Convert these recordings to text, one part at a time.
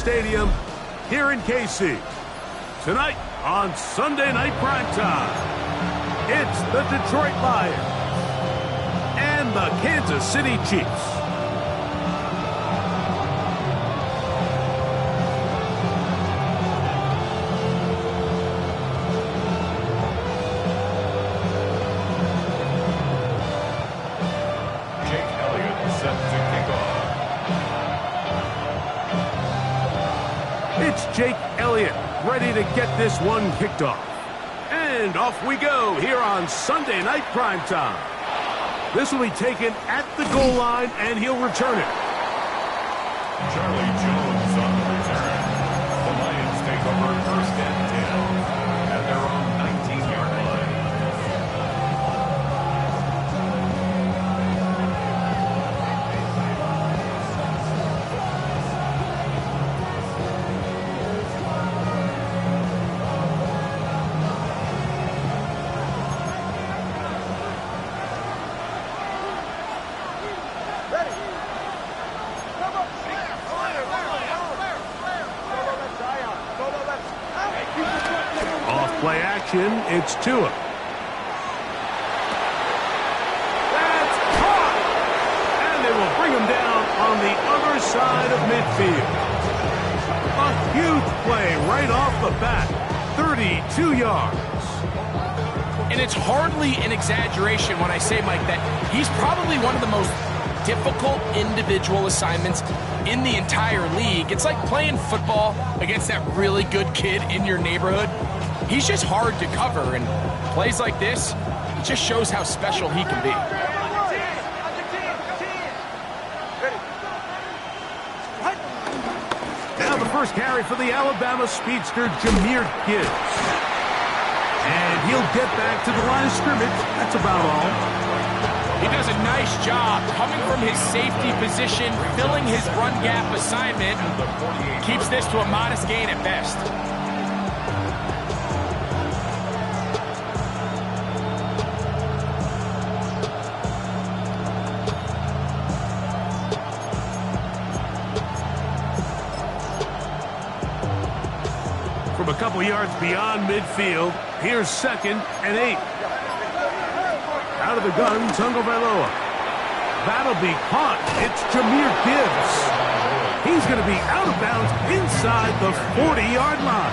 Stadium here in KC. Tonight on Sunday Night Primetime, it's the Detroit Lions and the Kansas City Chiefs. It's Jake Elliott ready to get this one kicked off. And off we go here on Sunday Night Primetime. This will be taken at the goal line, and he'll return it. Charlie Jones on the return. The Lions take over first and 10 at their own 19-yard line. Play action, it's Tua. That's caught! And they will bring him down on the other side of midfield. A huge play right off the bat. 32 yards. And it's hardly an exaggeration when I say, Mike, that he's probably one of the most difficult individual assignments in the entire league. It's like playing football against that really good kid in your neighborhood. He's just hard to cover, and plays like this, it just shows how special he can be. Now the first carry for the Alabama speedster, Jahmyr Gibbs. And he'll get back to the line of scrimmage. That's about all. He does a nice job coming from his safety position, filling his run gap assignment, and keeps this to a modest gain at best. From a couple yards beyond midfield, here's 2nd and 8. Out of the gun, Tagovailoa. That'll be caught. It's Jahmyr Gibbs. He's going to be out of bounds inside the 40-yard line.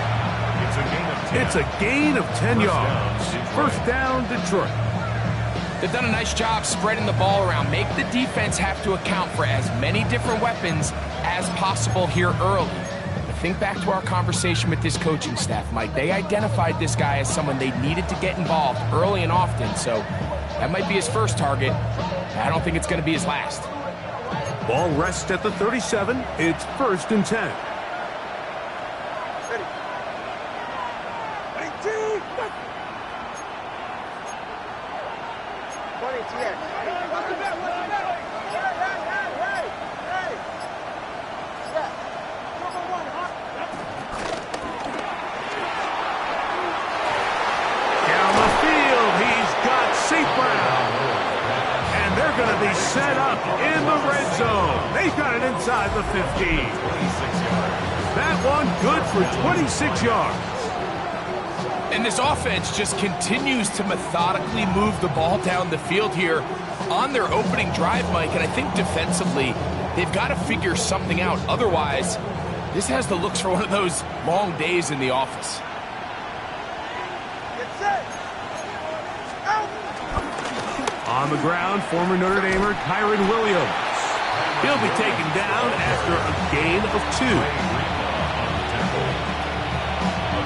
It's a gain of 10 yards. First down, Detroit. They've done a nice job spreading the ball around. Make the defense have to account for as many different weapons as possible here early. Think back to our conversation with this coaching staff, Mike. They identified this guy as someone they needed to get involved early and often, so that might be his first target. I don't think it's going to be his last. Ball rests at the 37. It's 1st and 10. Going to be set up in the red zone. They got it inside the 15. That one good for 26 yards. And this offense just continues to methodically move the ball down the field here on their opening drive, Mike. And I think defensively, they've got to figure something out. Otherwise, this has the looks for one of those long days in the office. On the ground, former Notre Damer Kyren Williams. He'll be taken down after a gain of 2. A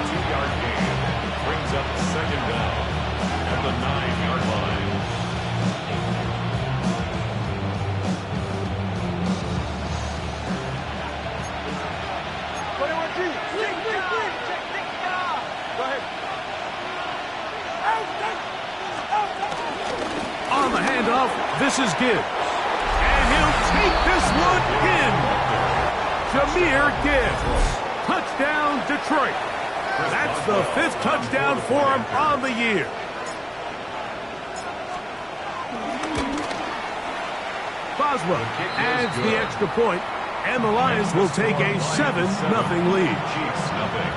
2-yard gain brings up 2nd down at the 9-yard line. On the handoff, this is Gibbs. And he'll take this one in. Jahmyr Gibbs. Touchdown, Detroit. That's the 5th touchdown for him on the year. Boswell adds the extra point. And the Lions will take a 7-0 lead. Chiefs, nothing.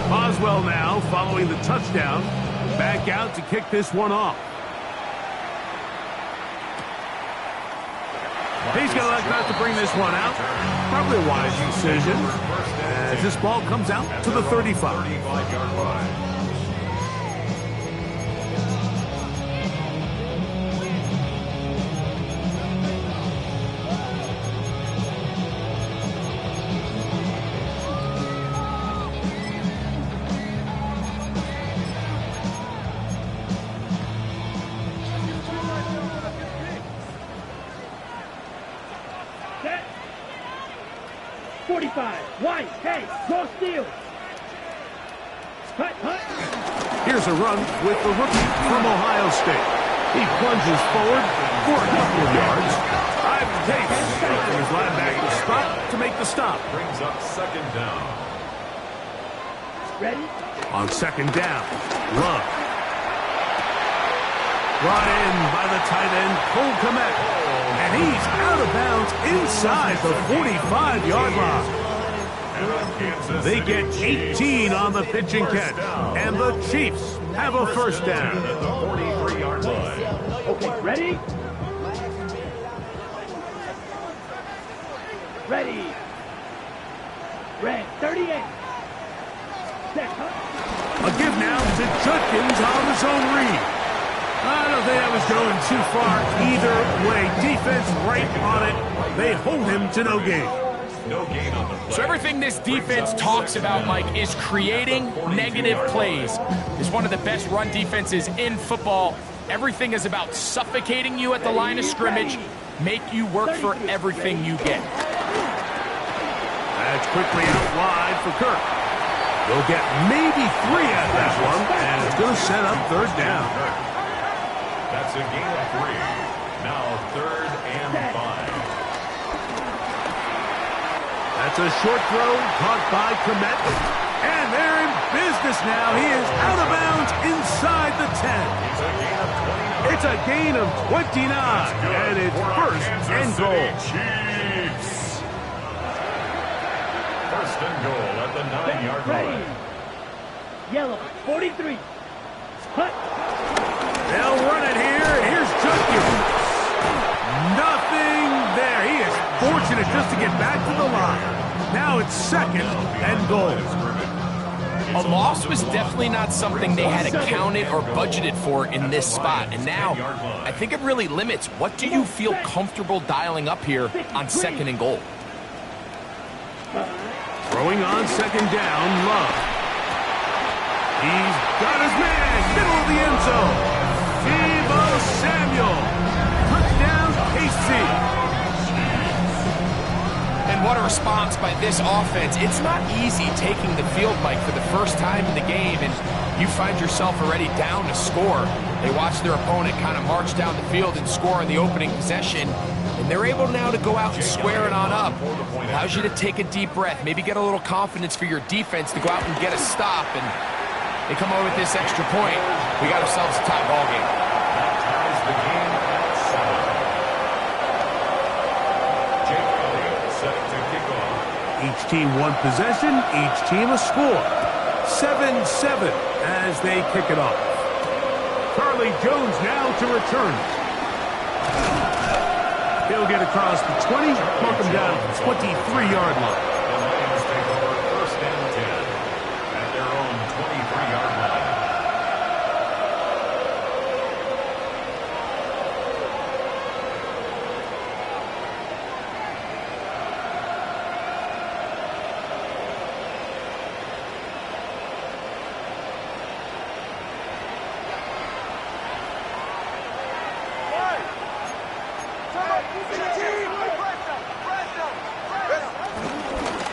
Boswell now following the touchdown. Back out to kick this one off. He's going to elect not to bring this one out. Probably a wise decision as this ball comes out to the 35. 35-yard line. Set. 45. White. Hey. Cross field. Hut. Here's a run with the rookie from Ohio State. He plunges forward for a couple of yards. Ivan Tate in his linebacker spot to make the stop. Brings up second down. Ready. On second down, Love. Brought in by the tight end, Cole Kmet. And he's out of bounds inside the 45-yard line. They get 18 on the pitch and catch. And the Chiefs have a first down. At the 43-yard line. Okay. Ready. Ready. Red. 38. Set. A give now to Judkins on his own read. I don't think that was going too far either way. Defense right on it. They hold him to no gain. No gain on the play. So everything this defense talks about, Mike, is creating negative plays. It's one of the best run defenses in football. Everything is about suffocating you at the line of scrimmage, make you work for everything you get. That's quickly out wide for Kirk. They'll get maybe 3 at that one, and it's going to set up third down. That's a gain of 3. Now 3rd and 5. That's a short throw caught by Kmet. And they're in business now. He is out of bounds inside the 10. It's a gain of 29. It's a gain of 29, and it's first and goal. Chiefs. First and goal at the 9-yard Ready. line. Yellow. 43. Hut. They'll run it here. Here's Judkins. Nothing there. He is fortunate just to get back to the line. Now it's second and goal. A loss was definitely not something they had accounted or budgeted for in this spot. And now, I think it really limits. What do you feel comfortable dialing up here on second and goal? Throwing on second down, Love. He's got his man, middle of the end zone. Deebo Samuel. Touchdown, KC. And what a response by this offense. It's not easy taking the field, Mike, for the first time in the game, and you find yourself already down to score. They watch their opponent kind of march down the field and score on the opening possession, and they're able now to go out and square it on up. Allows you to take a deep breath, maybe get a little confidence for your defense to go out and get a stop, and they come over with this extra point. We got ourselves a tie ball game. That ties the game at 7. Jake Elliott set to kick off. Each team one possession, each team a score. 7-7 as they kick it off. Charlie Jones now to return. He'll get across the 20, mark him down at the 23-yard line. The Lions take over first and 10 at their own 23-yard line.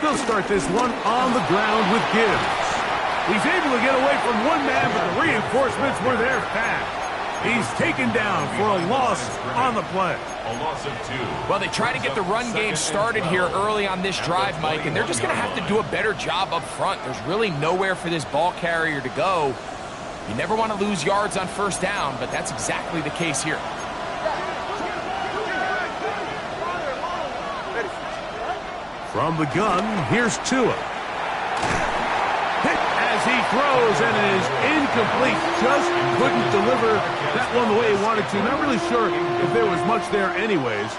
They'll start this one on the ground with Gibbs. He's able to get away from one man, but the reinforcements were there fast. He's taken down for a loss on the play. A loss of 2. Well, they try to get the run game started here early on this drive, Mike, and they're just going to have to do a better job up front. There's really nowhere for this ball carrier to go. You never want to lose yards on first down, but that's exactly the case here. From the gun, here's Tua. Hit as he throws, and it is incomplete. Just couldn't deliver that one the way he wanted to. Not really sure if there was much there anyways.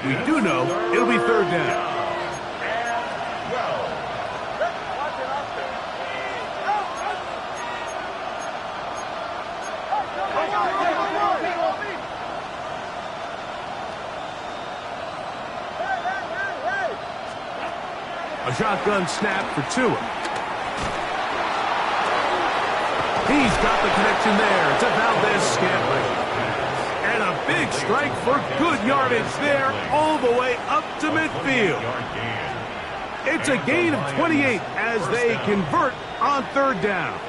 We do know it'll be third down. A shotgun snap for Tua. He's got the connection there to Valdez-Scantling. And a big strike for good yardage there all the way up to midfield. It's a gain of 28 as they convert on third down.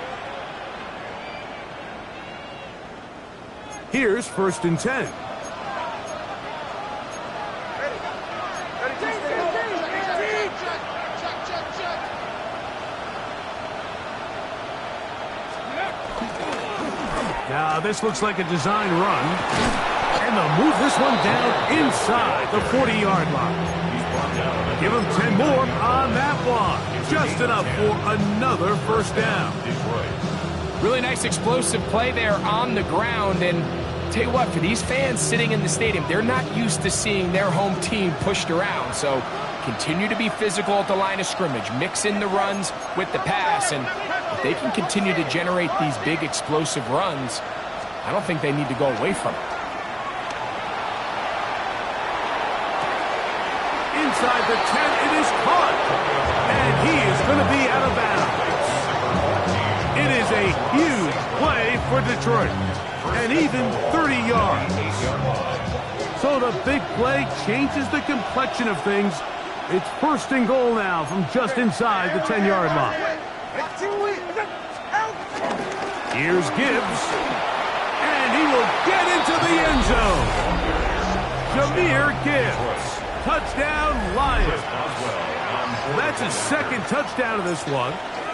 Here's 1st and 10. Now, this looks like a design run. And they'll move this one down inside the 40-yard line. Give them 10 more on that one. Just enough for another first down. Really nice explosive play there on the ground. And tell you what, for these fans sitting in the stadium, they're not used to seeing their home team pushed around. So continue to be physical at the line of scrimmage. Mix in the runs with the pass. And if they can continue to generate these big explosive runs, I don't think they need to go away from it. Inside the 10, it is caught. And he is going to be out of bounds. It is a huge play for Detroit. And even 30 yards. So the big play changes the complexion of things. It's 1st and goal now from just inside the 10-yard line. Here's Gibbs. And he will get into the end zone. Jahmyr Gibbs. Touchdown, Lions. That's his 2nd touchdown of this one.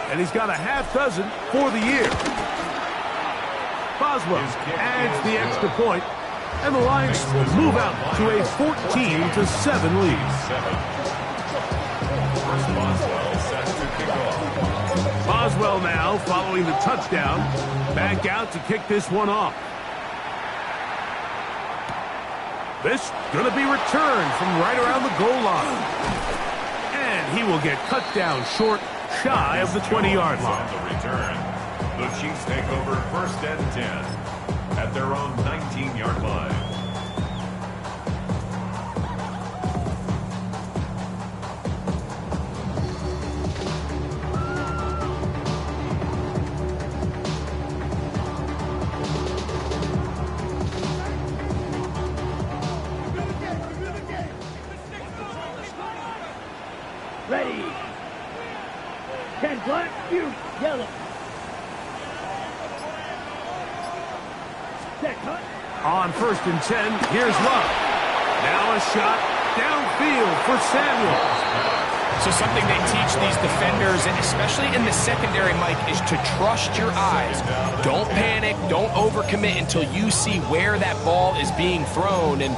And he's got a half dozen for the year. Boswell adds the extra point. And the Lions move out to a 14-7 lead. Boswell now following the touchdown. Back out to kick this one off. This going to be returned from right around the goal line. And he will get cut down short, shy of the 20-yard line. On the return, the Chiefs take over 1st and 10 at their own 19-yard line. Ready. 10 black, few yellow. Set cut. On 1st and 10, here's Love. Now a shot downfield for Samuel. So something they teach these defenders, and especially in the secondary, Mike, is to trust your eyes. Don't panic, don't overcommit until you see where that ball is being thrown. And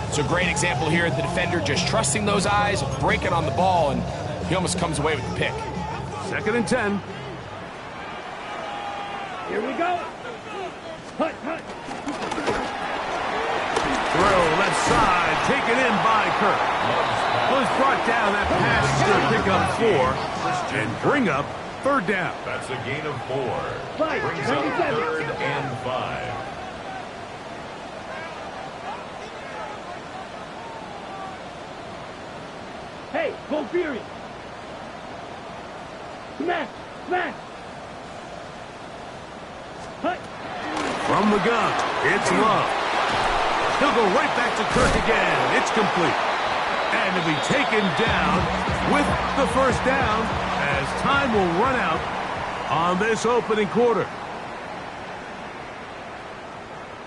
it's a great example here. The defender just trusting those eyes, breaking on the ball, and he almost comes away with the pick. 2nd and 10. Here we go. Hut, hut. Throw left side, taken in by Kirk. Was brought down. That pass is going to pick up 4 and bring up 3rd down. That's a gain of 4. Five, Brings up 97. 3rd and 5. Hey, go Fury. Smash, smash. Hut. From the gun, it's Love. He'll go right back to Kirk again. It's complete. And to be taken down with the 1st down as time will run out on this opening quarter.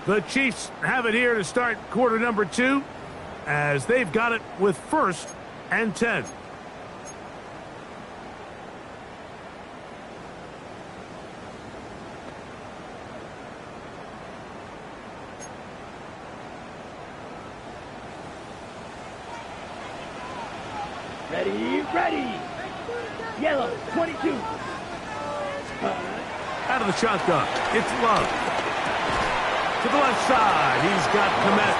The Chiefs have it here to start quarter number 2 as they've got it with 1st and 10. Ready, ready. Yellow, 22. Out of the shotgun, it's Love. To the left side, he's got Komet.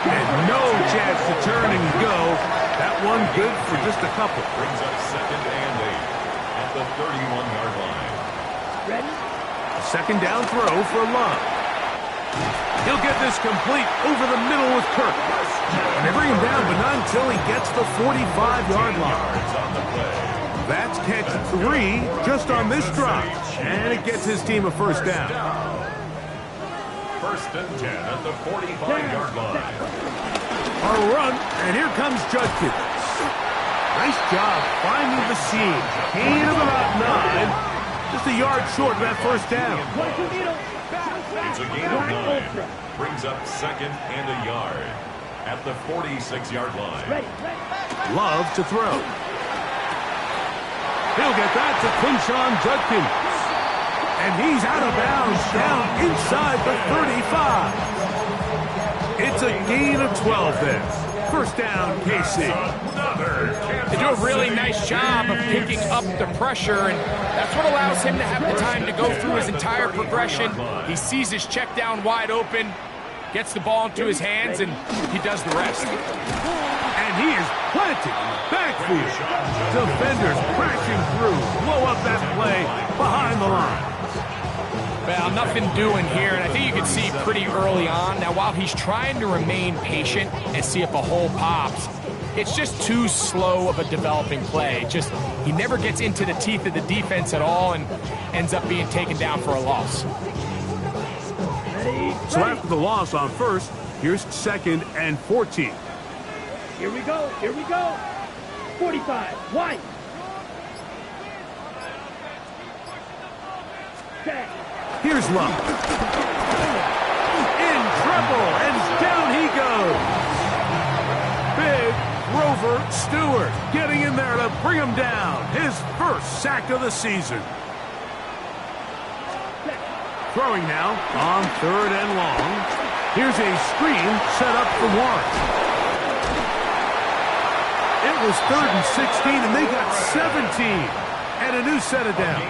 And no chance to turn and go. That one good for just a couple. Brings up 2nd and 8 at the 31-yard line. Ready? Second down throw for Love. He'll get this complete over the middle with Kirk. And they bring him down, but not until he gets the 45-yard line. On the play. That's catch 3 just on this drive. And it gets his team a first down. 1st and 10 at the 45-yard line. A run, and here comes Judkins. Nice job finding the seam. Gain of about 9. Just a yard short of that first down. It's a gain of 9. Brings up 2nd and a yard at the 46-yard line. Love to throw. He'll get that to Quinshon Judkins. And he's out of bounds down inside the 35. It's a gain of 12 there. First down, KC. They do a really nice job of picking up the pressure, and that's what allows him to have the time to go through his entire progression. He sees his check down wide open, gets the ball into his hands, and he does the rest. And he is planted backfield. Defenders crashing through. Blow up that play behind the line. Well, nothing doing here, and I think you can see pretty early on. Now, while he's trying to remain patient and see if a hole pops, it's just too slow of a developing play. He never gets into the teeth of the defense at all and ends up being taken down for a loss. So after the loss on first, here's 2nd and 14. Here we go, here we go. 45, wide. Set. Here's Love. In trouble, and down he goes. Big Grover Stewart getting in there to bring him down. His first sack of the season. Throwing now on 3rd and long. Here's a screen set up for Warren. It was 3rd and 16, and they got 17. And a new set of downs.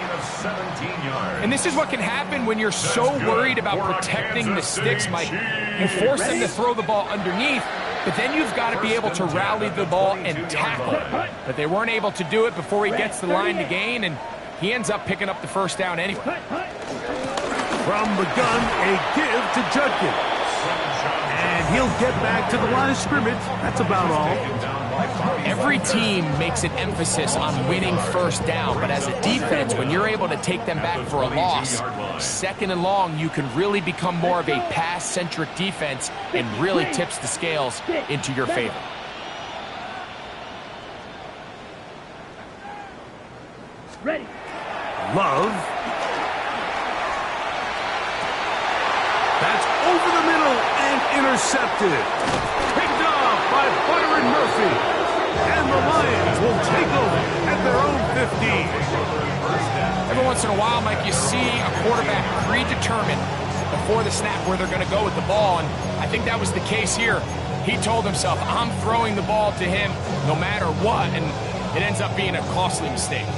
And this is what can happen when you're so worried about protecting the sticks, Mike. You force them to throw the ball underneath, but then you've got to be able to rally the ball and tackle it. But they weren't able to do it before he gets the line to gain, and he ends up picking up the first down anyway. From the gun, a give to Judkins. And he'll get back to the line of scrimmage. That's about all. Every team makes an emphasis on winning first down, but as a defense, when you're able to take them back for a loss, 2nd and long, you can really become more of a pass-centric defense and really tips the scales into your favor. Ready. Love. That's over the middle and intercepted. Picked off by Byron Murphy. And the Lions will take over at their own 15. Every once in a while, Mike, you see a quarterback predetermined before the snap where they're going to go with the ball, and I think that was the case here. He told himself, I'm throwing the ball to him no matter what, and it ends up being a costly mistake.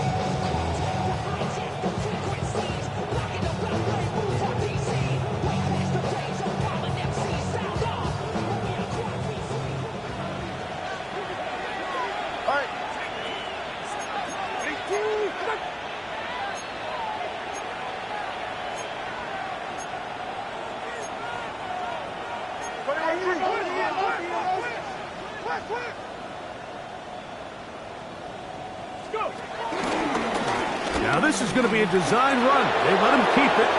Now this is going to be a design run. They let him keep it.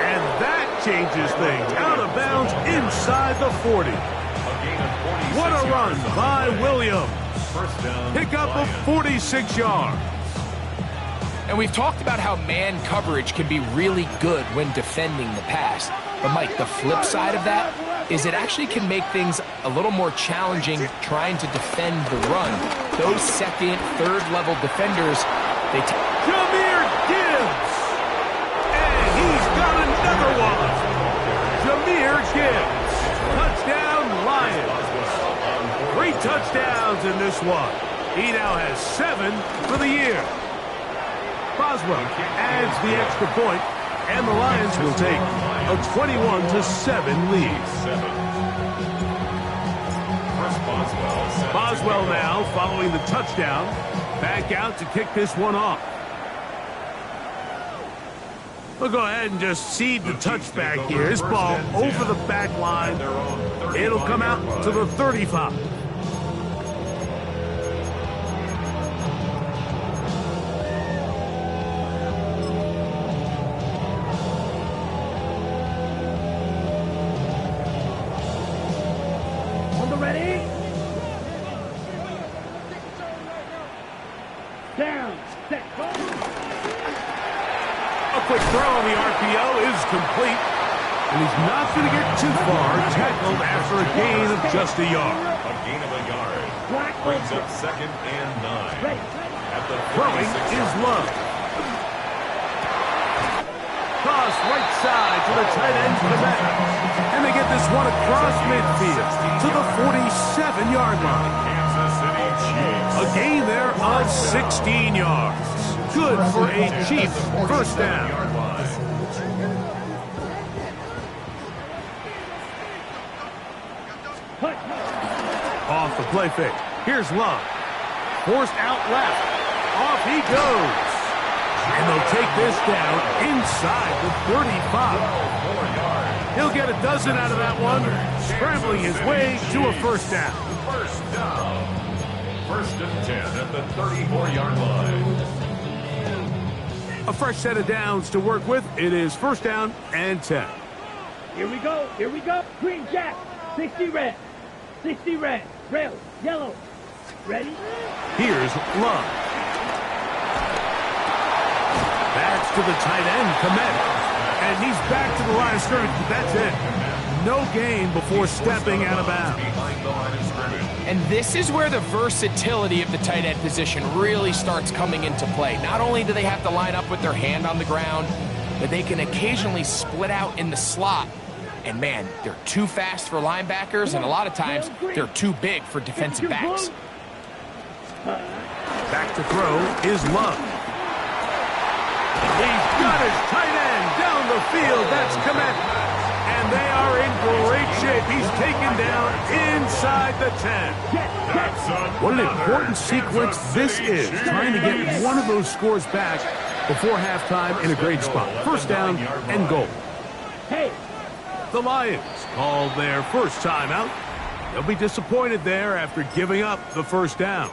And that changes things. Out of bounds inside the 40. What a run by Williams. Pick up of 46 yards. And we've talked about how man coverage can be really good when defending the pass. But, Mike, the flip side of that is it actually can make things a little more challenging trying to defend the run. Those 2nd, 3rd level defenders, they... Jahmyr Gibbs! And he's got another one! Jahmyr Gibbs! Touchdown, Lions! touchdowns in this one. He now has 7 for the year. Boswell adds the extra point, and the Lions will take a 21-7 lead. Boswell now following the touchdown. Back out to kick this one off. We'll go ahead and just seed the touchback here. This ball over the back line. It'll come out to the 35. On the ready. Down. Set. Go. A quick throw on the RPO is complete. And he's not going to get too far. Tackled after a gain of just a yard. A gain of a yard. Brings up 2nd and 9. At the Throwing is Love. Cross right side to the tight end Komet. And they get this one across midfield to the 47-yard line. Kansas City Chiefs. A gain there of 16 yards. Good for a Chiefs first down. Off the play fake. Here's Love. Forced out left. Off he goes. And they'll take this down inside the 35. He'll get a dozen out of that one, scrambling his way to a first down. First down. 1st and 10 at the 34-yard line. A fresh set of downs to work with. It is first down and 10. Here we go. Here we go. Green jack. 60 red. 60 red. Rail. Yellow. Ready? Here's Love. That's to the tight end, Komet. And he's back to the line of scrimmage. That's it. No gain before stepping out of bounds. And this is where the versatility of the tight end position really starts coming into play. Not only do they have to line up with their hand on the ground, but they can occasionally split out in the slot. And man, they're too fast for linebackers, and a lot of times they're too big for defensive backs. Back to throw is Love. He's got his tight end down the field. That's Komet. And they are in great shape. He's taken down inside the 10. What an important sequence this is, trying to get one of those scores back before halftime in a great spot. First down and goal. Hey. The Lions called their first timeout. They'll be disappointed there after giving up the first down.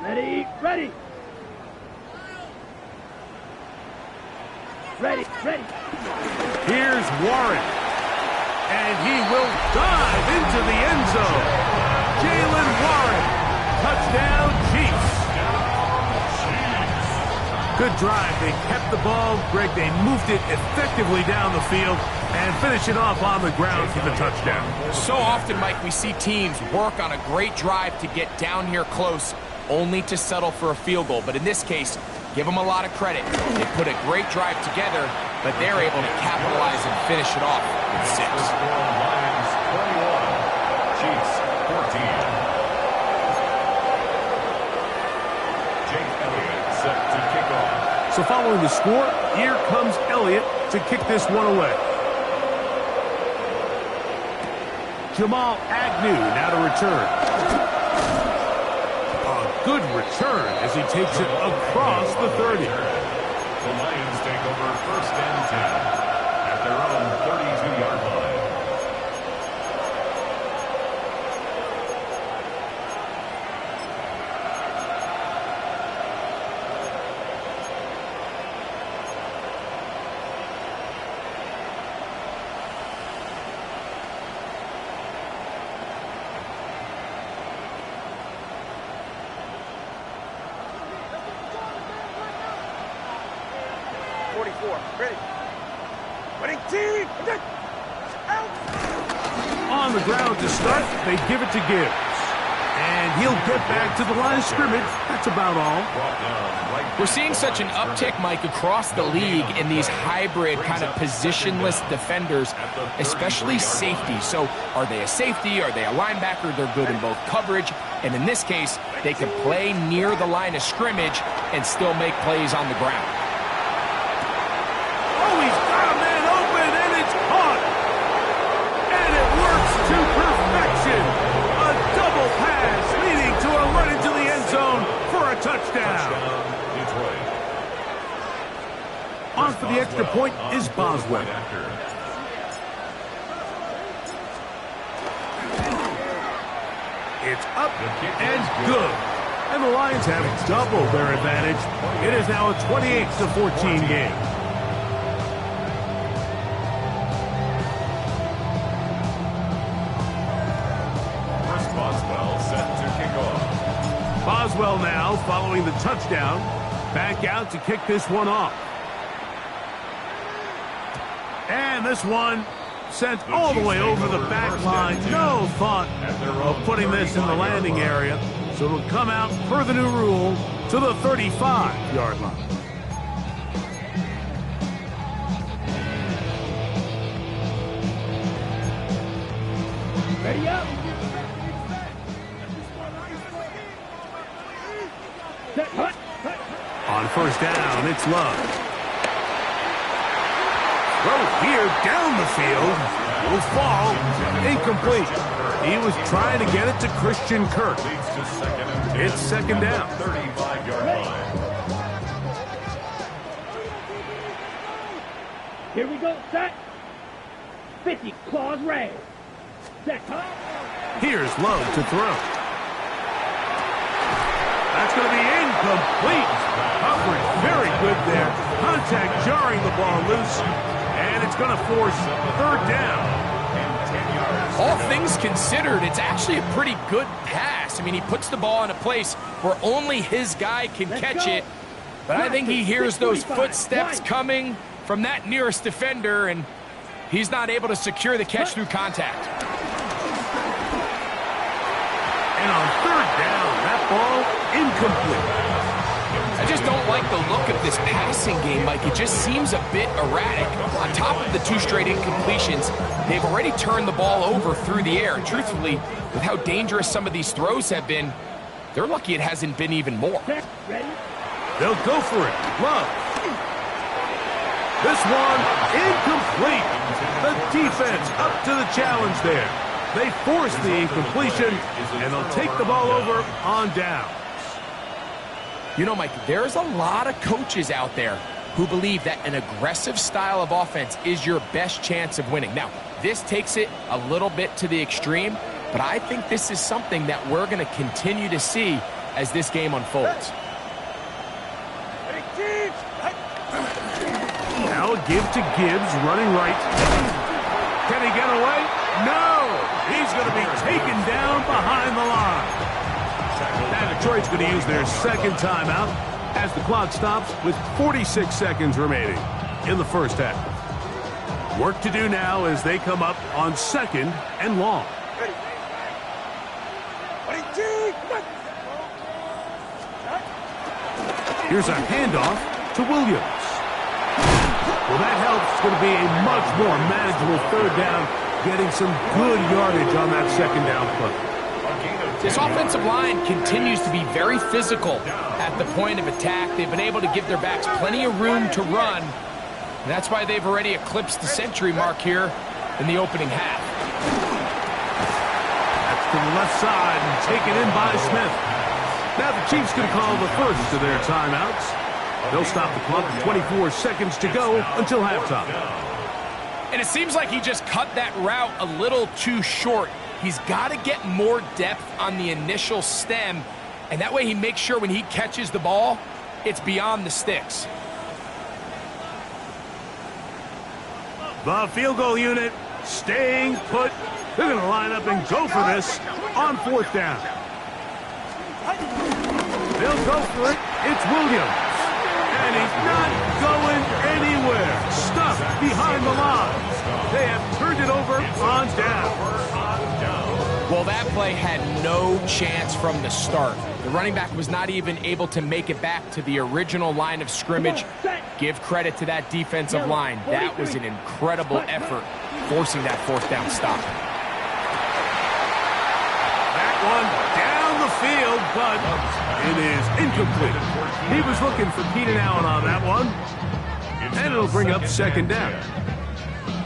Ready, ready. Ready, ready. Here's Warren. And he will dive into the end zone. Jalen Warren. Touchdown, Chiefs. Good drive. They kept the ball. Greg, they moved it effectively down the field and finish it off on the ground for the touchdown. So often, Mike, we see teams work on a great drive to get down here close, only to settle for a field goal. But in this case, give them a lot of credit. They put a great drive together, but they're able to capitalize and finish it off with 6. Lions 21, Chiefs 14. Jake Elliott set to kick off. So following the score, here comes Elliott to kick this one away. Jamal Agnew now to return. Good return as he takes it across the 30. The Lions take over first and 10 at their own 32-yard line. On the ground to start, they give it to Gibbs. And he'll get back to the line of scrimmage. That's about all. We're seeing such an uptick, Mike, across the league in these hybrid kind of positionless defenders, especially safety. So are they a safety? Are they a linebacker? They're good in both coverage. And in this case, they can play near the line of scrimmage and still make plays on the ground. Oh, he's got a man open, and it's caught. And it works to perfection. A double pass leading to a run into the end zone for a touchdown. On for the extra point is Boswell. It's up and good. And the Lions have doubled their advantage. It is now a 28-14 game. Boswell set to kick off. Boswell now following the touchdown. Back out to kick this one off. And this one sent all the way over the back line. No thought of putting this in the landing area. So it'll come out per the new rule to the 35-yard line. Ready up. Set, hut, hut. On first down, it's Love. Throw here down the field. Will fall. Incomplete. He was trying to get it to Christian Kirk. It's second down. 35-yard line. Here we go, set. 50, claws raised. Set, hut. Here's Love to throw. That's going to be incomplete. Coverage very good there. Contact jarring the ball loose. And it's going to force third down. All things considered, it's actually a pretty good pass. I mean, he puts the ball in a place where only his guy can catch it. But I think he hears those footsteps coming from that nearest defender, and he's not able to secure the catch through contact. And on third down, that ball incomplete. I just don't like the look of this passing game, Mike. It just seems a bit erratic. On top of the 2 straight incompletions, they've already turned the ball over through the air. And truthfully, with how dangerous some of these throws have been, they're lucky it hasn't been even more. They'll go for it. Love. This one incomplete. The defense up to the challenge there. They force the incompletion, and they'll take the ball over on down. You know, Mike, there's a lot of coaches out there who believe that an aggressive style of offense is your best chance of winning. Now, this takes it a little bit to the extreme, but I think this is something that we're going to continue to see as this game unfolds. Now a give to Gibbs, running right. Can he get away? No! He's going to be taken down behind the line. And Detroit's going to use their second timeout as the clock stops with 46 seconds remaining in the first half. Work to do now as they come up on second and long. Here's a handoff to Williams. Well, that helps. It's going to be a much more manageable third down, getting some good yardage on that second down play. This offensive line continues to be very physical at the point of attack. They've been able to give their backs plenty of room to run. And that's why they've already eclipsed the century mark here in the opening half. That's to the left side and taken in by Smith. Now the Chiefs can call the first of their timeouts. They'll stop the clock with 24 seconds to go until halftime. And it seems like he just cut that route a little too short. He's got to get more depth on the initial stem, and that way he makes sure when he catches the ball, it's beyond the sticks. The field goal unit staying put. They're going to line up and go for this on fourth down. They'll go for it. It's Williams. And he's not going anywhere. Stuck behind the line. They have turned it over on down. Well, that play had no chance from the start. The running back was not even able to make it back to the original line of scrimmage. Give credit to that defensive line. That was an incredible effort, forcing that fourth down stop. That one down the field, but it is incomplete. He was looking for Keenan Allen on that one. And it'll bring up second down.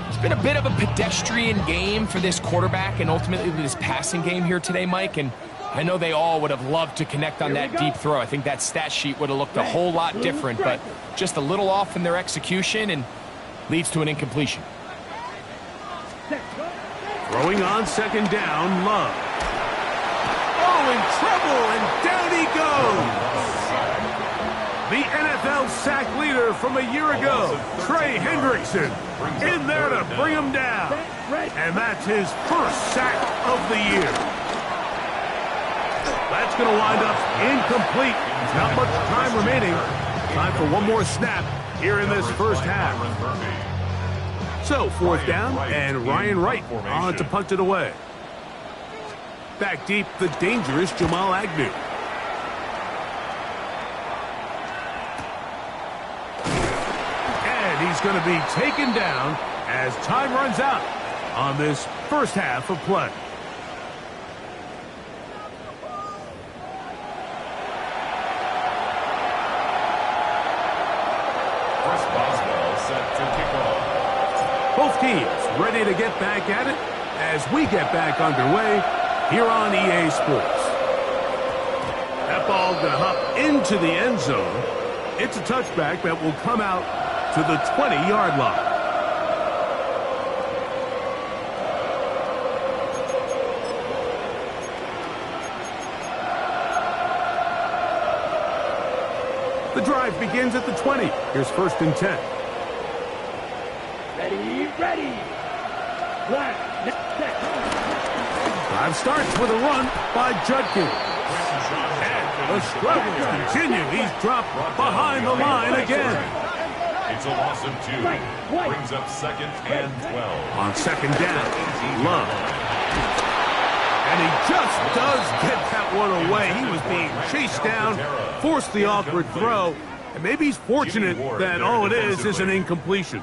It's been a bit of a pedestrian game for this quarterback and ultimately this passing game here today, Mike. And I know they all would have loved to connect on that deep throw. I think that stat sheet would have looked a whole lot different, but just a little off in their execution and leads to an incompletion. Throwing on second down, Love. Oh, in trouble, and down he goes. The NFL sack leader from a year ago, Trey Hendrickson, in there to bring him down. And that's his first sack of the year. That's going to wind up incomplete. Not much time remaining. Time for one more snap here in this first half. So, fourth down, and Ryan Wright on to punt it away. Back deep, the dangerous Jamal Agnew. And he's going to be taken down as time runs out on this first half of play. Both teams ready to get back at it as we get back underway here on EA Sports. That ball going to hop into the end zone. It's a touchback that will come out to the 20-yard line. The drive begins at the 20. Here's first and 10. Ready. Drive starts with a run by Judkins. And the struggles continue. He's dropped behind the line again. It's a loss of 2. Brings up second and 12. On second down, Love. And he just does get that one away. He was being chased down, forced the awkward throw, and maybe he's fortunate that all it is an incompletion.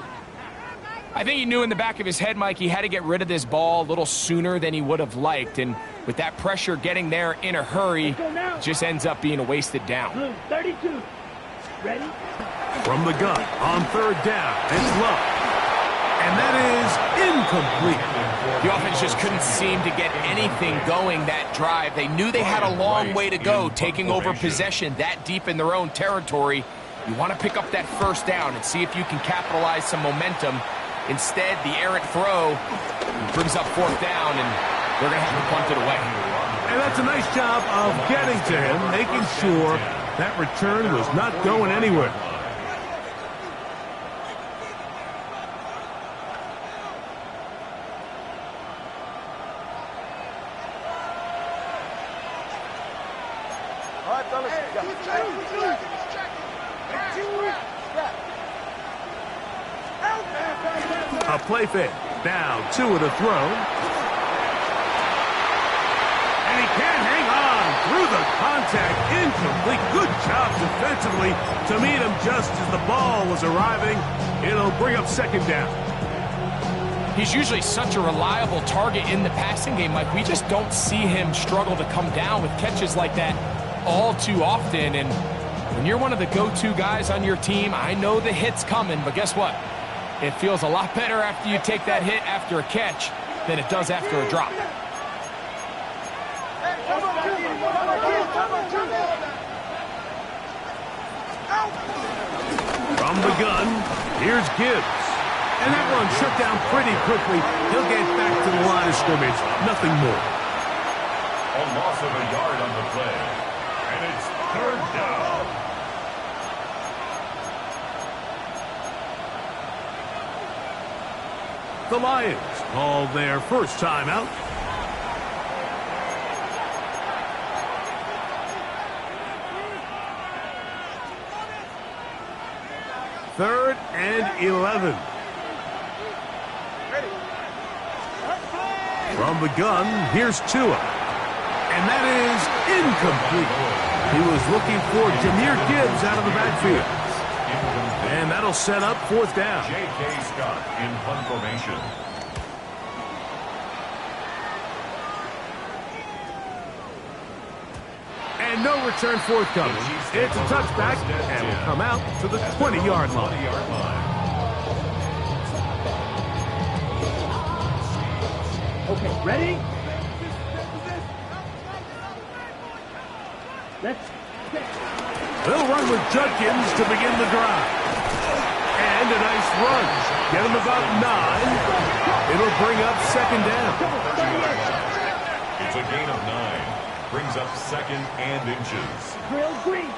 I think he knew in the back of his head, Mike, he had to get rid of this ball a little sooner than he would have liked. And with that pressure getting there in a hurry, it just ends up being a wasted down. 32. Ready? From the gun on third down, it's Love. And that is incomplete. The offense just couldn't seem to get anything going that drive. They knew they had a long way to go, taking over possession that deep in their own territory. You want to pick up that first down and see if you can capitalize some momentum. Instead, the errant throw brings up fourth down, and they're going to have to punt it away. And that's a nice job of getting to him, making sure that return was not going anywhere. All right, fellas. A play fake. Now 2 at a throw. And he can't hang on through the contact. Incomplete. Good job defensively to meet him just as the ball was arriving. It'll bring up second down. He's usually such a reliable target in the passing game, Mike. We just don't see him struggle to come down with catches like that all too often. And when you're one of the go-to guys on your team, I know the hit's coming, but guess what? It feels a lot better after you take that hit after a catch than it does after a drop. From the gun, here's Gibbs. And that run shut down pretty quickly. He'll get back to the line of scrimmage. Nothing more. A loss of a yard on the play. And it's third down. The Lions call their first timeout. 3rd and 11. From the gun, here's Tua. And that is incomplete. He was looking for Jahmyr Gibbs out of the backfield. And that'll set up 4th down. J.K. Scott in punt formation. And no return forthcoming. It's a touchback and will come out to the 20-yard line. Okay, ready? Let's set. They'll run with Judkins to begin the drive. And a nice run. Get him about 9. It'll bring up 2nd down. It's a gain of 9. Brings up 2nd and inches. Drill green.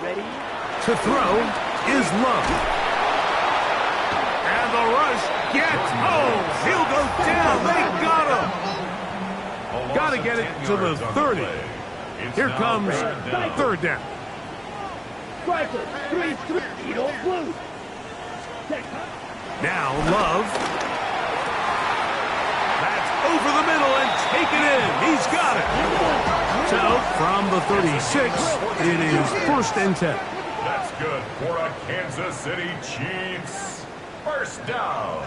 Ready? To throw is Love. And the rush gets home. He'll go down. They got him. Got to get it to the 30. Here comes 3rd down. Striker, 3-3. You don't lose. Now Love. That's over the middle and taken in. He's got it. So from the 36, it is 1st and 10. That's good for a Kansas City Chiefs. 1st down.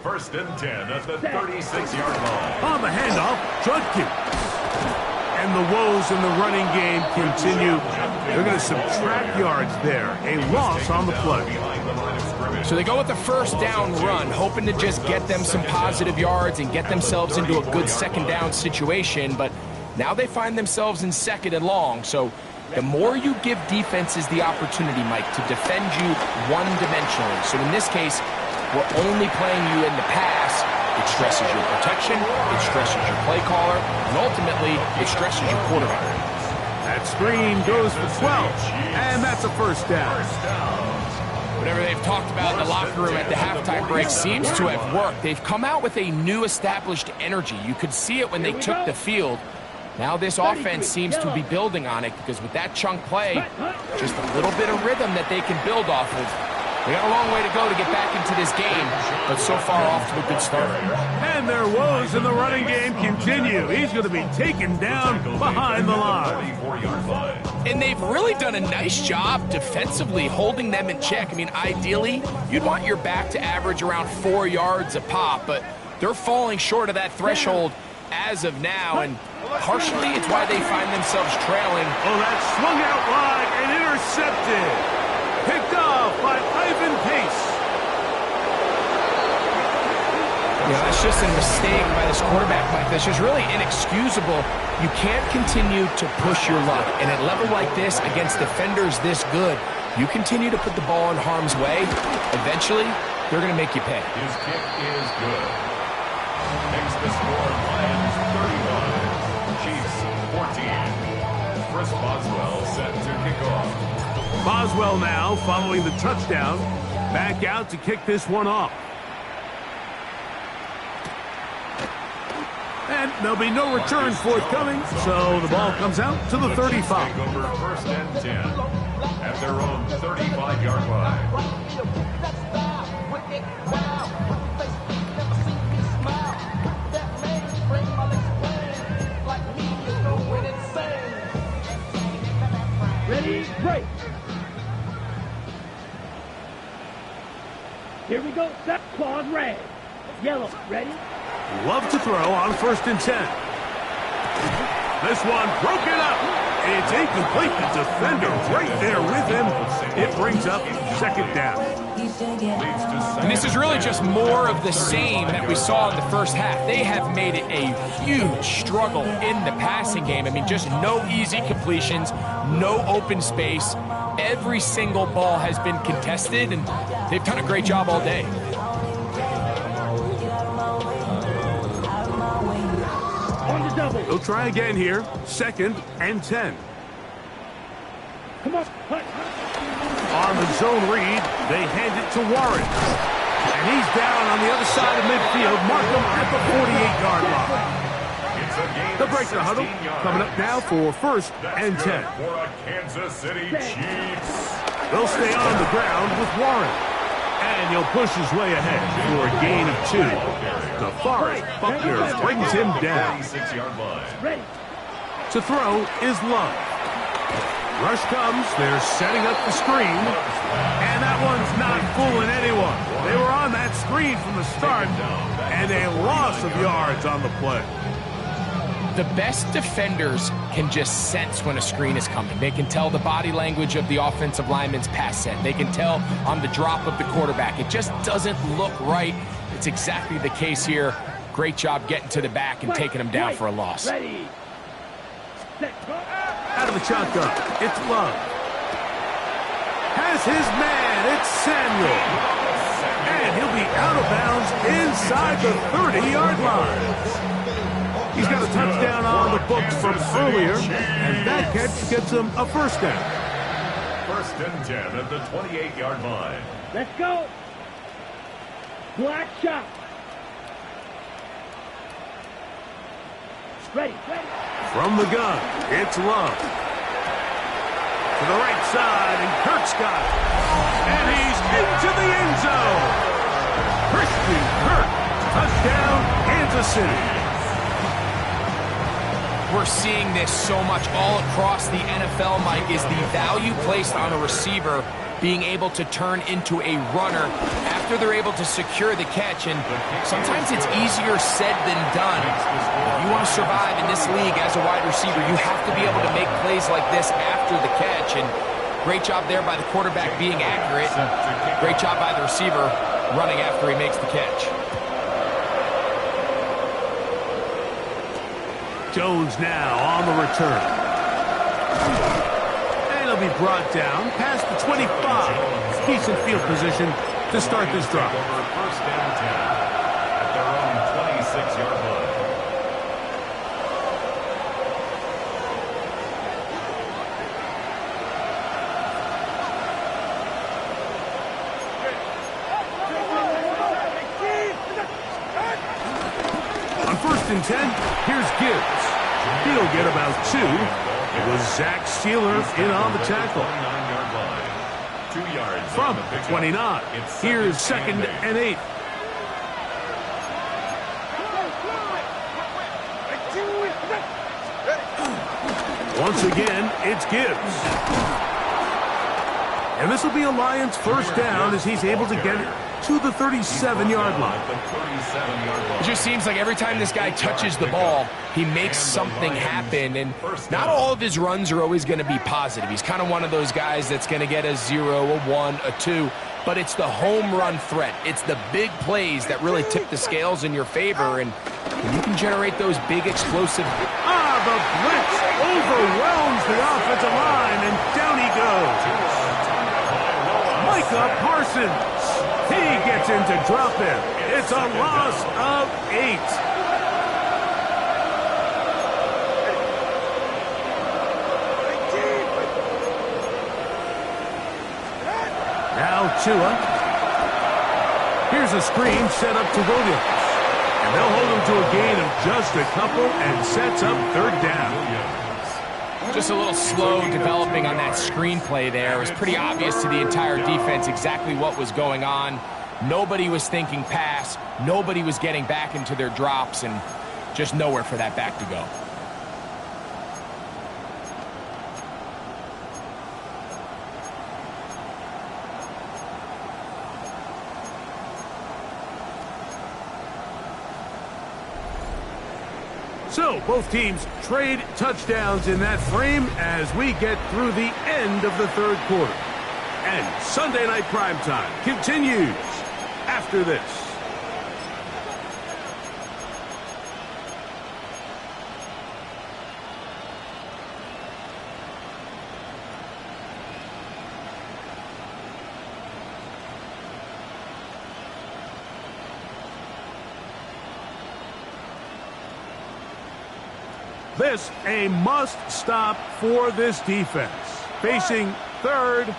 1st and 10 at the 36-yard line. On the handoff, Judkins. And the woes in the running game continue. They're going to subtract yards there. A loss on the play. So they go with the 1st down run, hoping to just get them some positive yards and get themselves into a good 2nd down situation. But now they find themselves in 2nd and long. So the more you give defenses the opportunity, Mike, to defend you one-dimensionally. So in this case, we're only playing you in the pass. It stresses your protection, it stresses your play caller, and ultimately, it stresses your quarterback. That screen goes for 12, and that's a 1st down. Whatever they've talked about in the locker room at the halftime break seems to have worked. They've come out with a new established energy. You could see it when they took the field. Now this offense seems to be building on it because with that chunk play, just a little bit of rhythm that they can build off of. They got a long way to go to get back into this game, but so far off to a good start. And their woes in the running game continue. He's going to be taken down behind the line. And they've really done a nice job defensively holding them in check. I mean, ideally, you'd want your back to average around 4 yards a pop, but they're falling short of that threshold as of now, and partially it's why they find themselves trailing. Oh, that swung out wide and intercepted. Picked off by Ivan Pace. Yeah, that's just a mistake by this quarterback, Mike. That's just really inexcusable. You can't continue to push your luck. And at a level like this, against defenders this good, you continue to put the ball in harm's way, eventually, they're going to make you pay. His kick is good. Makes the score Lions 31, Chiefs 14. Chris Boswell set to kick off. Boswell now, following the touchdown, back out to kick this one off. And there'll be no return forthcoming, so the ball comes out to the 35. Take over 1st and 10 at their own 35-yard line. Ready, break. Here we go. Set claws red. Yellow. Ready? Love to throw on 1st and 10. This one broken up. It's incomplete. The defender right there with him. It brings up 2nd down. And this is really just more of the same that we saw in the first half. They have made it a huge struggle in the passing game. I mean, just no easy completions, no open space. Every single ball has been contested, and they've done a great job all day. On the double. They'll try again here. 2nd and 10. Come on. Hut. On the zone read, they hand it to Warren. And he's down on the other side of midfield. Mark him at the 48-yard line. The break the huddle coming up now for 1st and 10. For a Kansas City Chiefs. They'll stay on the ground with Warren. And he'll push his way ahead for a gain of 2. DeForest Buckner brings him down. 36-yard line. Ready. To throw is Love. Rush comes. They're setting up the screen. And that one's not fooling anyone. They were on that screen from the start. And a loss of yards on the play. The best defenders can just sense when a screen is coming. They can tell the body language of the offensive lineman's pass set. They can tell on the drop of the quarterback. It just doesn't look right. It's exactly the case here. Great job getting to the back and taking him down for a loss. Ready. Set. Go. Out of the shotgun, it's Love. Has his man, it's Samuel. And he'll be out of bounds inside the 30-yard line. He's got a touchdown on the books from earlier, and that catch gets him a first down. 1st and 10 at the 28-yard line. Let's go. Black shot. Ready. From the gun, it's Love. To the right side, and Kirk's got it. And he's into the end zone. Christian Kirk, touchdown, Kansas City. We're seeing this so much all across the NFL, Mike, is the value placed on a receiver being able to turn into a runner after they're able to secure the catch. And sometimes it's easier said than done. If you want to survive in this league as a wide receiver, you have to be able to make plays like this after the catch. And great job there by the quarterback being accurate. Great job by the receiver running after he makes the catch. Jones now on the return. And he'll be brought down past the 25. Decent field position to start this drive. 1st and 10 at their own 26-yard line. On 1st and 10, here's Gibbs. He'll get about 2. It was Zach Steeler in on the tackle. 29-yard line. 2 yards From on the pickup. 29, It's here's 2nd and 8. Once again, it's Gibbs. And this will be a Lions first down as he's able to get it to the 37-yard line. It just seems like every time this guy touches the ball, he makes something happen, and not all of his runs are always going to be positive. He's kind of one of those guys that's going to get a 0, a 1, a 2, but it's the home run threat. It's the big plays that really tip the scales in your favor, and you can generate those big explosive... The blitz overwhelms the offensive line, and down he goes. Micah Parsons. He gets into drop it. It's a loss of 8. Now Tua. Here's a screen set up to Williams. And they'll hold him to a gain of just a couple and sets up 3rd down. Just a little slow developing on that screenplay there. It was pretty obvious to the entire defense exactly what was going on. Nobody was thinking pass. Nobody was getting back into their drops, and just nowhere for that back to go. So, both teams trade touchdowns in that frame as we get through the end of the 3rd quarter. And Sunday Night Primetime continues after this. This a must-stop for this defense. Facing 3rd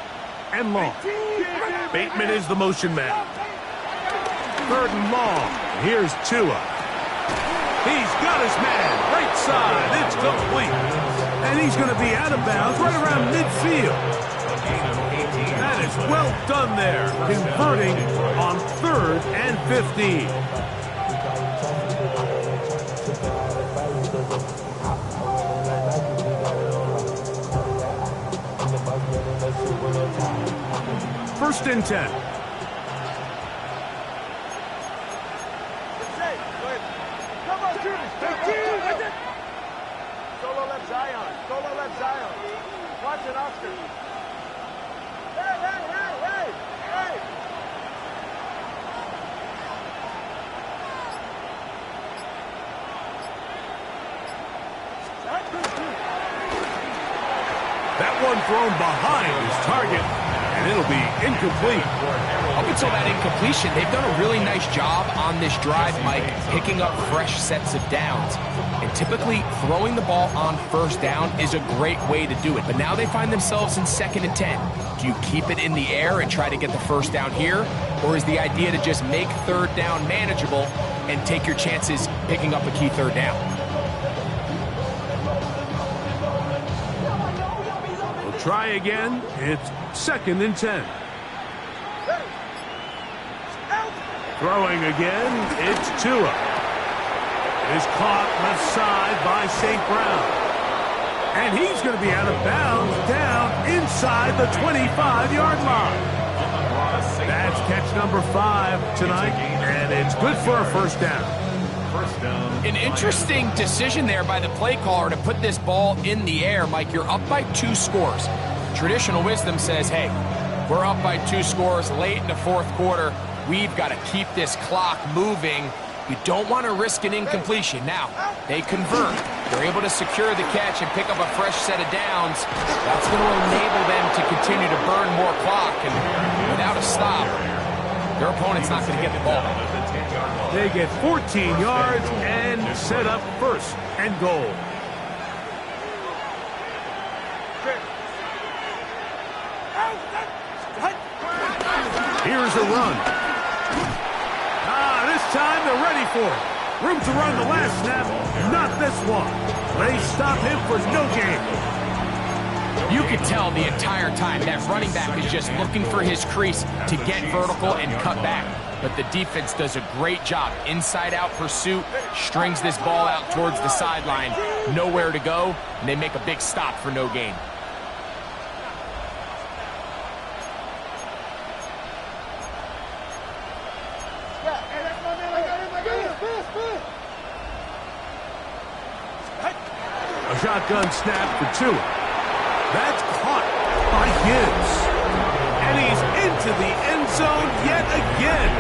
and long. Bateman is the motion man. 3rd and long. Here's Tua. He's got his man. Right side. It's complete. And he's going to be out of bounds right around midfield. is well done there, converting on 3rd and 15. First and 10. Come on, Junior. Solo left Zion. Solo left Zion. Watch it, Oscar. Hey, hey, hey, hey, hey. That one thrown behind his target, and it'll be incomplete. Up until that incompletion, they've done a really nice job on this drive, Mike, picking up fresh sets of downs. And typically, throwing the ball on first down is a great way to do it. But now they find themselves in 2nd and 10. Do you keep it in the air and try to get the first down here? Or is the idea to just make 3rd down manageable and take your chances picking up a key 3rd down? We'll try again. It's 2nd and 10. Throwing again, it's Tua. Is caught left side by St. Brown. And he's going to be out of bounds down inside the 25-yard line. That's catch number 5 tonight, and it's good for a first down. An interesting decision there by the play caller to put this ball in the air. Mike, you're up by 2 scores. Traditional wisdom says, hey, we're up by 2 scores late in the 4th quarter. We've got to keep this clock moving. You don't want to risk an incompletion. Now, they convert. They're able to secure the catch and pick up a fresh set of downs. That's going to enable them to continue to burn more clock. And without a stop, their opponent's not going to get the ball. They get 14 yards and set up 1st and goal. Here's a run. This time they're ready for it. Room to run the last snap, not this one. They stop him for no gain. You could tell the entire time that running back is just looking for his crease to get vertical and cut back. But the defense does a great job. Inside-out pursuit, strings this ball out towards the sideline. Nowhere to go, and they make a big stop for no gain. A shotgun snap for Tua. That's caught by Gibbs. And he's into the end zone yet again.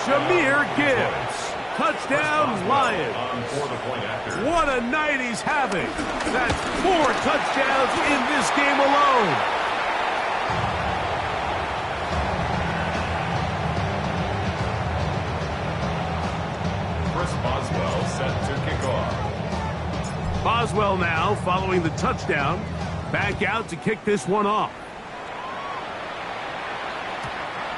Jahmyr Gibbs. Touchdown, Lions. What a night he's having. That's 4 touchdowns in this game alone. Chris Boswell set to kick off. Boswell now, following the touchdown, back out to kick this one off.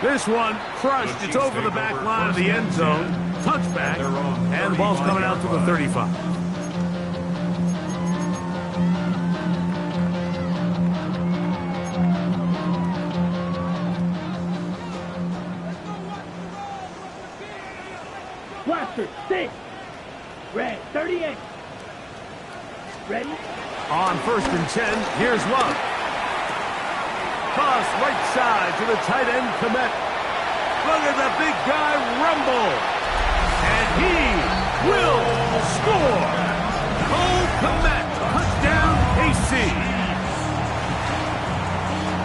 This one crushed. It's over the back line of the end zone. Touchback, and the ball's coming out to the 35. Blaster, 6. Red, 38. Ready? On 1st and 10, here's Love. Toss right side to the tight end, Komet. Look at the big guy rumble. And he will score. Cole Komet, touchdown, KC.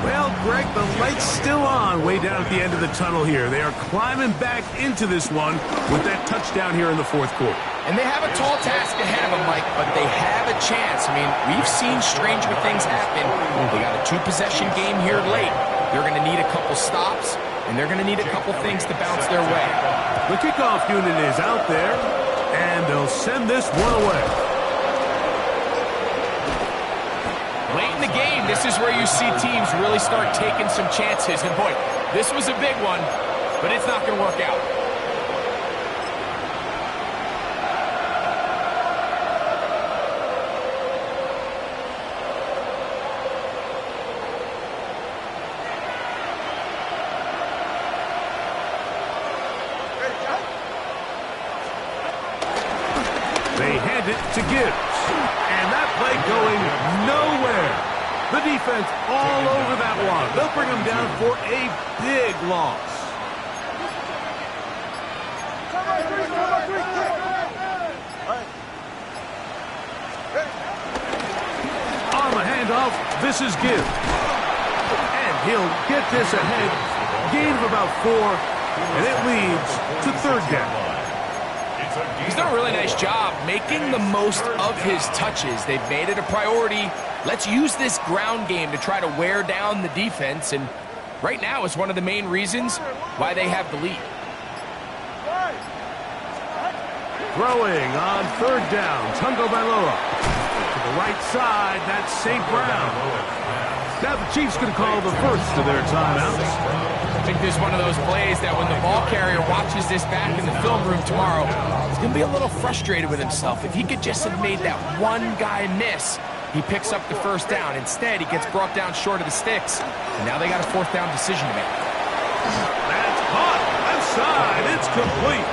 Well, Greg, the light's still on way down at the end of the tunnel here. They are climbing back into this one with that touchdown here in the 4th quarter. And they have a tall task ahead of them, Mike, but they have a chance. I mean, we've seen stranger things happen. They got a 2-possession game here late. They're going to need a couple stops, and they're going to need a couple things to bounce their way. The kickoff unit is out there, and they'll send this one away. Late in the game, this is where you see teams really start taking some chances. And boy, this was a big one, but it's not going to work out. to Gibbs. And that play going nowhere. The defense all over that one. They'll bring him down for a big loss. On the handoff, this is Gibbs. And he'll get this ahead. Gain of about 4, and it leads to third down. He's done a really nice job making the most of his touches. They've made it a priority. Let's use this ground game to try to wear down the defense, and right now it's one of the main reasons why they have the lead. Throwing on third down, Tungo Bailoa. To the right side, that's St. Brown. Now the Chiefs going to call the first of their timeouts. I think this is one of those plays that when the ball carrier watches this back in the film room tomorrow, he's going to be a little frustrated with himself. If he could just have made that one guy miss, he picks up the first down. Instead, he gets brought down short of the sticks, and now they got a fourth down decision to make. That's caught. Left side. It's complete.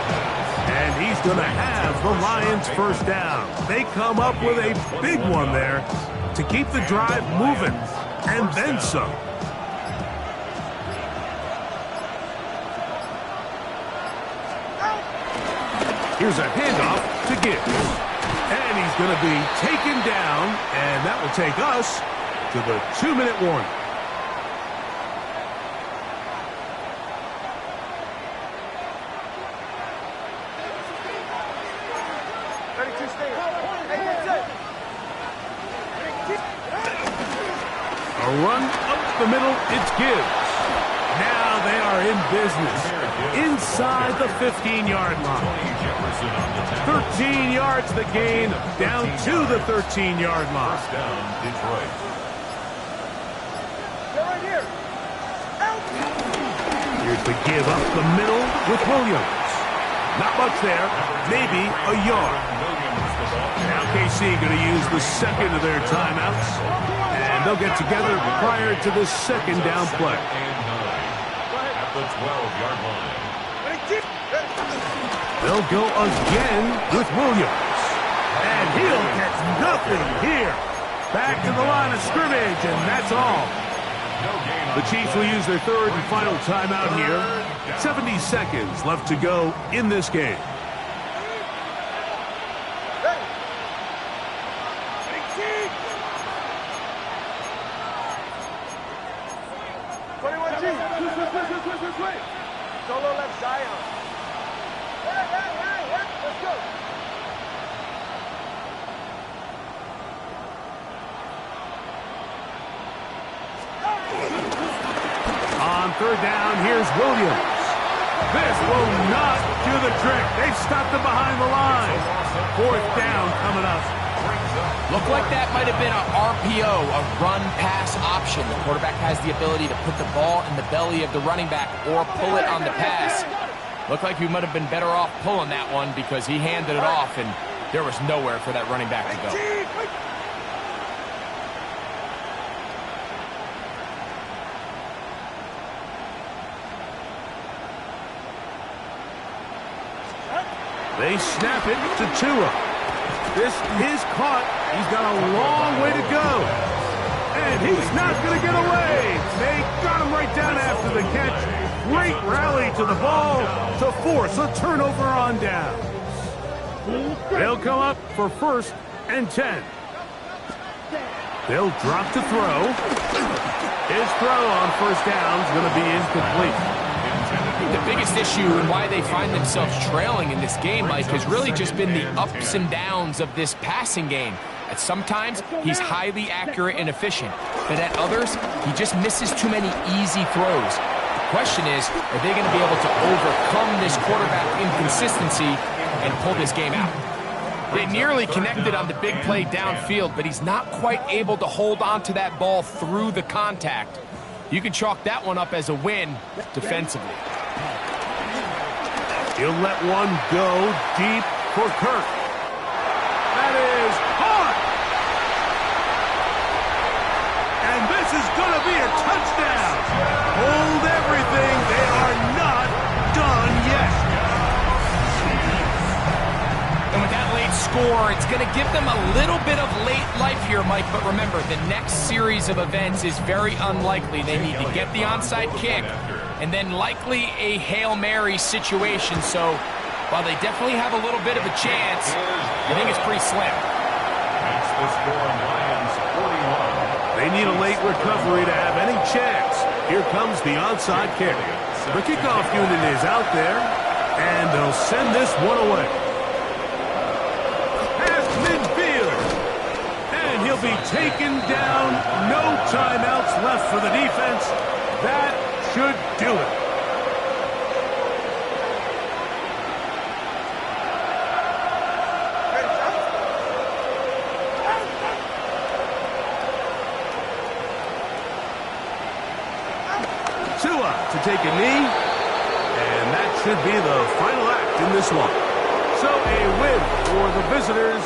And he's going to have the Lions first down. They come up with a big one there to keep the drive moving, and then some. Here's a handoff to Gibbs. And he's going to be taken down, and that will take us to the 2-minute warning. A run up the middle, it's Gibbs. Now they are in business inside the 15-yard line. 13 yards the gain, down to the 13-yard line. First down, Detroit. Here's the give up the middle with Williams. Not much there, maybe a yard. Now KC going to use the second of their timeouts, and they'll get together prior to the second down play. At the 12-yard line. They'll go again with Williams. And he'll get nothing here. Back to the line of scrimmage, and that's all. The Chiefs will use their third and final timeout here. 70 seconds left to go in this game. Solo left Zion. Let's go. On third down, here's Williams. This will not do the trick. They've stopped him behind the line. Fourth down coming up. Looked like that might have been an RPO, a run-pass option. The quarterback has the ability to put the ball in the belly of the running back or pull it on the pass. Looked like he might have been better off pulling that one because he handed it off, and there was nowhere for that running back to go. They snap it to Tua. This is caught. He's got a long way to go. And he's not going to get away. They got him right down after the catch. Great rally to the ball to force a turnover on down. They'll come up for first and 10. They'll drop to throw. His throw on first down is going to be incomplete. The biggest issue and why they find themselves trailing in this game, Mike, has really just been the ups and downs of this passing game. At sometimes, he's highly accurate and efficient, but at others, he just misses too many easy throws. The question is, are they going to be able to overcome this quarterback inconsistency and pull this game out? They nearly connected on the big play downfield, but he's not quite able to hold on to that ball through the contact. You can chalk that one up as a win defensively. He'll let one go deep for Kirk. That is caught. And this is going to be a touchdown. Hold everything. They are not done yet. And with that late score. It's going to give them a little bit of late life here, Mike, but remember, the next series of events is very unlikely. They need to get the onside kick and then likely a Hail Mary situation. So while they definitely have a little bit of a chance, I think it's pretty slim. Makes the score Lions 41. They need a late recovery to have any chance. Here comes the onside kick. The kickoff unit is out there, and they'll send this one away. Past midfield. And he'll be taken down. No timeouts left for the defense. That should do it. Tua to take a knee, and that should be the final act in this one. So a win for the visitors.